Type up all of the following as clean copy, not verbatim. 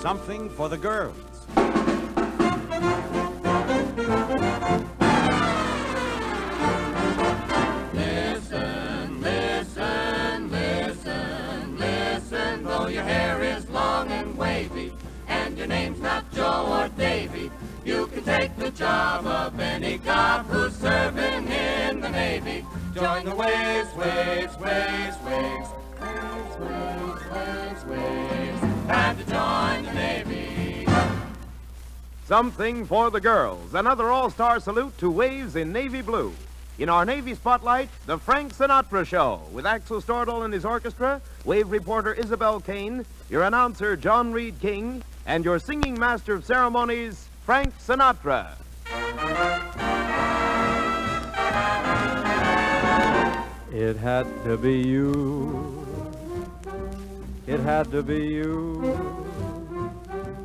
something for the girls. Listen, listen, listen, listen, though your hair is long and wavy, and your name's not Joe or Davy, you can take the job of any cop who's serving in the Navy. Join the waves, waves, waves, waves, waves, waves, waves, waves, and to join the Navy. Something for the girls. Another all-star salute to Waves in navy blue. In our Navy Spotlight, the Frank Sinatra Show with Axel Stordahl and his orchestra, Wave reporter Isabel Kane, your announcer John Reed King, and your singing master of ceremonies, Frank Sinatra. It had to be you. It had to be you.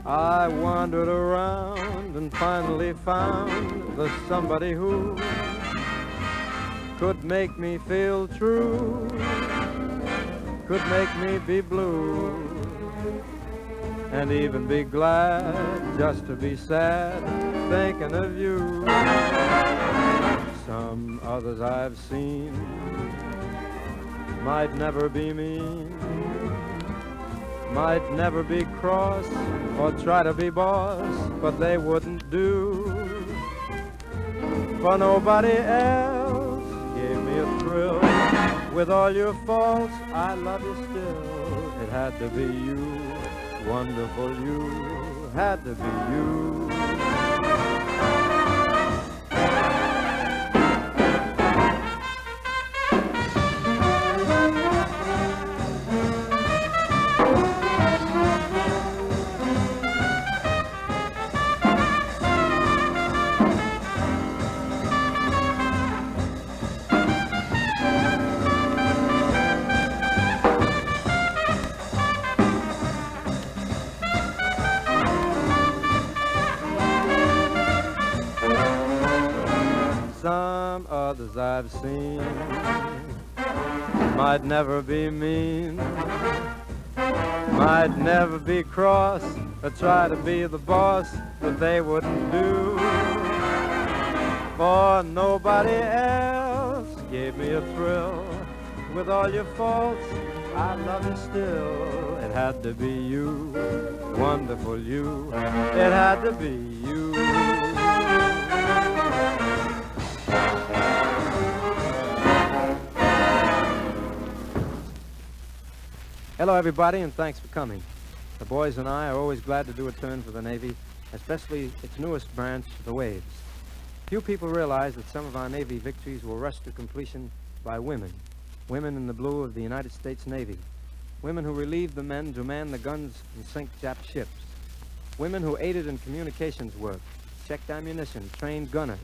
I wandered around and finally found the somebody who could make me feel true, could make me be blue, and even be glad just to be sad thinking of you. Some others I've seen might never be mean, might never be cross or try to be boss, but they wouldn't do. For nobody else gave me a thrill. With all your faults, I love you still. It had to be you, wonderful you, had to be you. Some others I've seen might never be mean, might never be cross or try to be the boss, but they wouldn't do. For nobody else gave me a thrill. With all your faults, I love you still. It had to be you, wonderful you. It had to be you. Hello, everybody, and thanks for coming. The boys and I are always glad to do a turn for the Navy, especially its newest branch, the Waves. Few people realize that some of our Navy victories were rushed to completion by women. Women in the blue of the United States Navy. Women who relieved the men to man the guns and sink Jap ships. Women who aided in communications work, checked ammunition, trained gunners.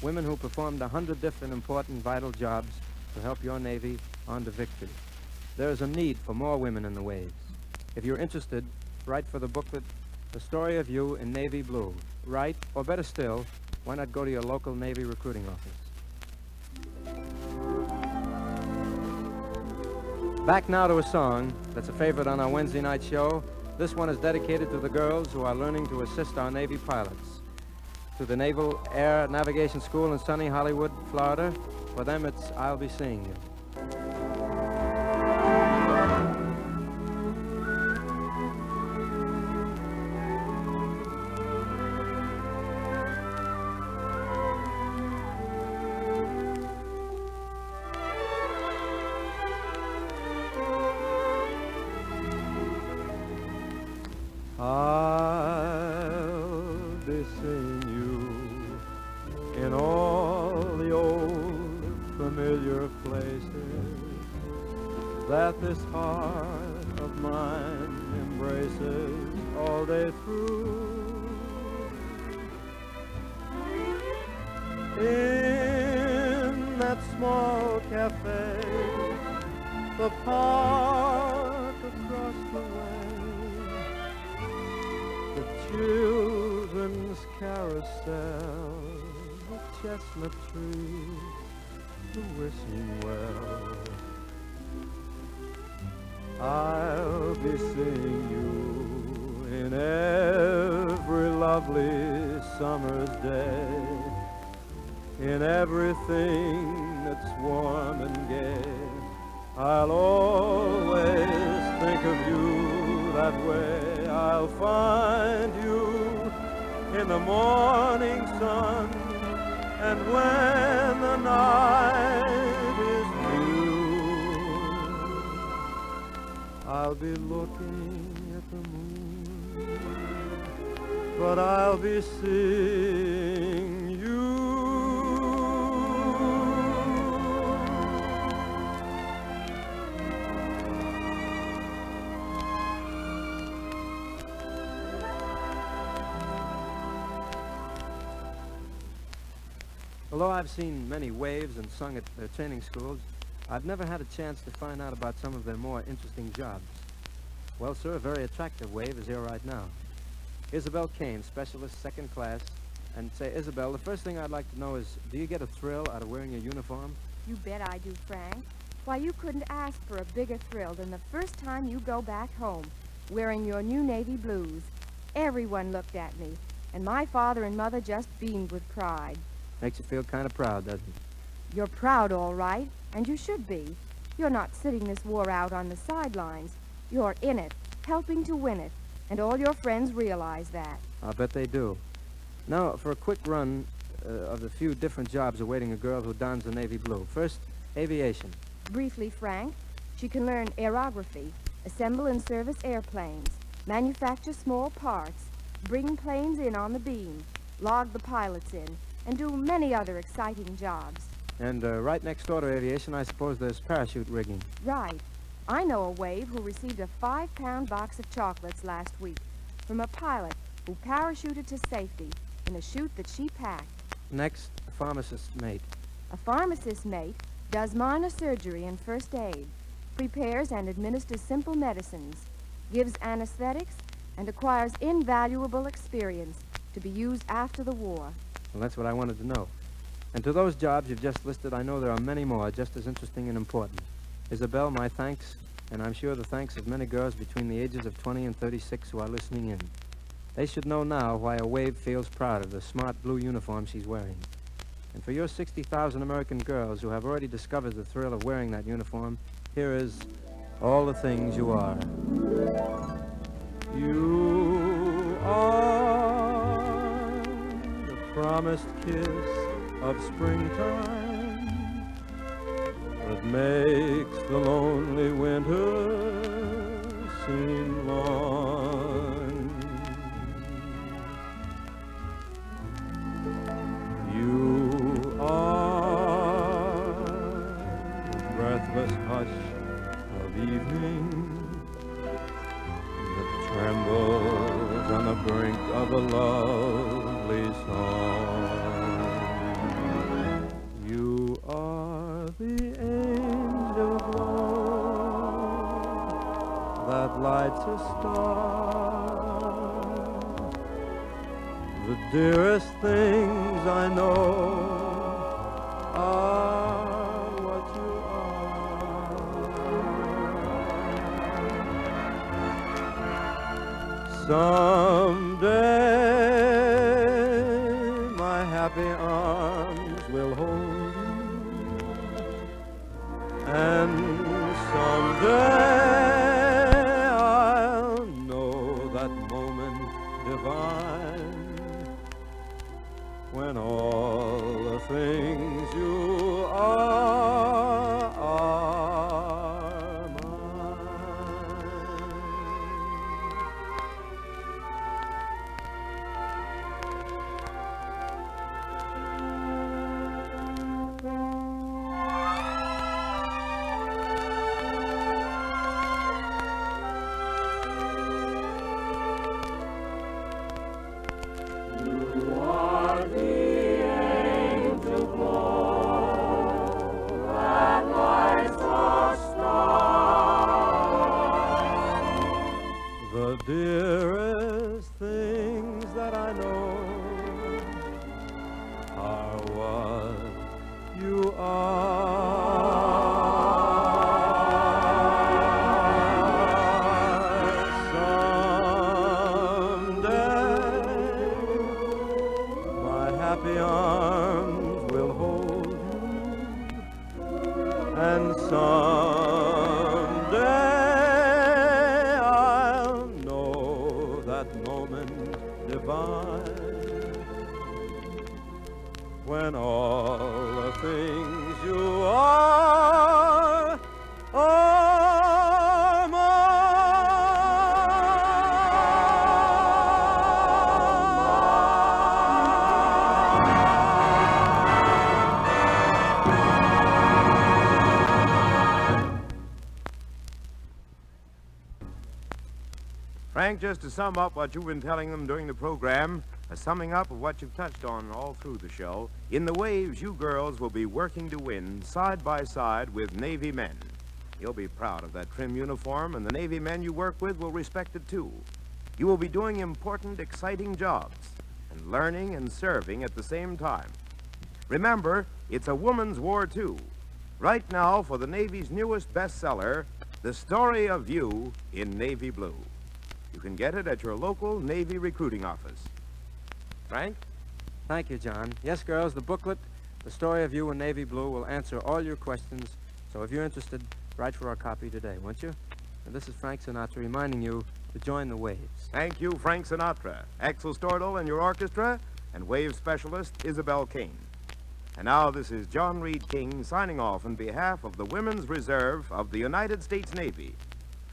Women who performed 100 different important vital jobs to help your Navy on to victory. There is a need for more women in the Waves. If you're interested, write for the booklet, The Story of You in Navy Blue. Write, or better still, why not go to your local Navy recruiting office? Back now to a song that's a favorite on our Wednesday night show. This one is dedicated to the girls who are learning to assist our Navy pilots. To the Naval Air Navigation School in sunny Hollywood, Florida. For them, it's I'll Be Seeing You. I'll be seeing you in all the old familiar places that this heart of mine embraces all day through. In that small cafe, the park across the way, the children's carousel, the chestnut tree, the wishing well. I'll be seeing you in lovely summer's day, in everything that's warm and gay, I'll always think of you that way. I'll find you in the morning sun, and when the night is blue, I'll be looking at the moon, but I'll be seeing you. Although I've seen many waves and sung at their training schools, I've never had a chance to find out about some of their more interesting jobs. Well, sir, a very attractive wave is here right now. Isabel Kane, specialist, second class. And say, Isabel, the first thing I'd like to know is, do you get a thrill out of wearing your uniform? You bet I do, Frank. Why, you couldn't ask for a bigger thrill than the first time you go back home, wearing your new navy blues. Everyone looked at me, and my father and mother just beamed with pride. Makes you feel kind of proud, doesn't it? You're proud, all right, and you should be. You're not sitting this war out on the sidelines. You're in it, helping to win it, and all your friends realize that. I'll bet they do. Now, for a quick run of the few different jobs awaiting a girl who dons the navy blue. First, aviation. Briefly, Frank, she can learn aerography, assemble and service airplanes, manufacture small parts, bring planes in on the beam, log the pilots in, and do many other exciting jobs. And right next door to aviation, I suppose there's parachute rigging. Right. I know a wave who received a 5-pound box of chocolates last week from a pilot who parachuted to safety in a chute that she packed. Next, a pharmacist's mate. A pharmacist's mate does minor surgery and first aid, prepares and administers simple medicines, gives anesthetics, and acquires invaluable experience to be used after the war. Well, that's what I wanted to know. And to those jobs you've just listed, I know there are many more just as interesting and important. Isabel, my thanks, and I'm sure the thanks of many girls between the ages of 20 and 36 who are listening in. They should know now why a wave feels proud of the smart blue uniform she's wearing. And for your 60,000 American girls who have already discovered the thrill of wearing that uniform, here is All the Things You Are. You are the promised kiss of springtime that makes the lonely winter seem long. You are the breathless hush of evening that trembles on the brink of a lovely song. You are the angel glow that lights a star. The dearest things I know are what you are. Someday my happy arms will hold you, and someday I'll know that moment divine when all the things you are mine. and someday I'll know that moment divine when all the things you are Frank, just to sum up what you've been telling them during the program, a summing up of what you've touched on all through the show, in the waves, you girls will be working to win side by side with Navy men. You'll be proud of that trim uniform, and the Navy men you work with will respect it too. You will be doing important, exciting jobs, and learning and serving at the same time. Remember, it's a woman's war too. Right now, for the Navy's newest bestseller, The Story of You in Navy Blue. You can get it at your local Navy recruiting office. Frank? Thank you, John. Yes, girls, the booklet, The Story of You in Navy Blue, will answer all your questions. So if you're interested, write for our copy today, won't you? And this is Frank Sinatra reminding you to join the waves. Thank you, Frank Sinatra, Axel Stordahl and your orchestra, and wave specialist Isabel Kane. And now this is John Reed King signing off on behalf of the Women's Reserve of the United States Navy.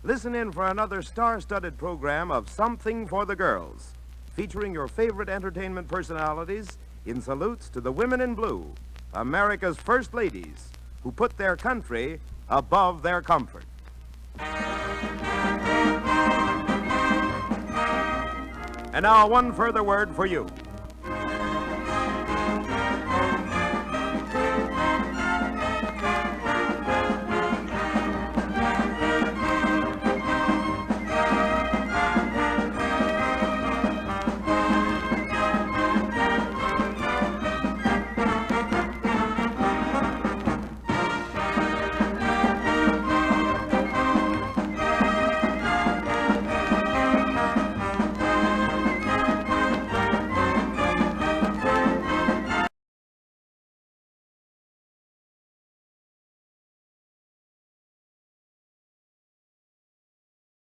Listen in for another star-studded program of Something for the Girls, featuring your favorite entertainment personalities in salutes to the women in blue, America's first ladies, who put their country above their comfort. And now one further word for you.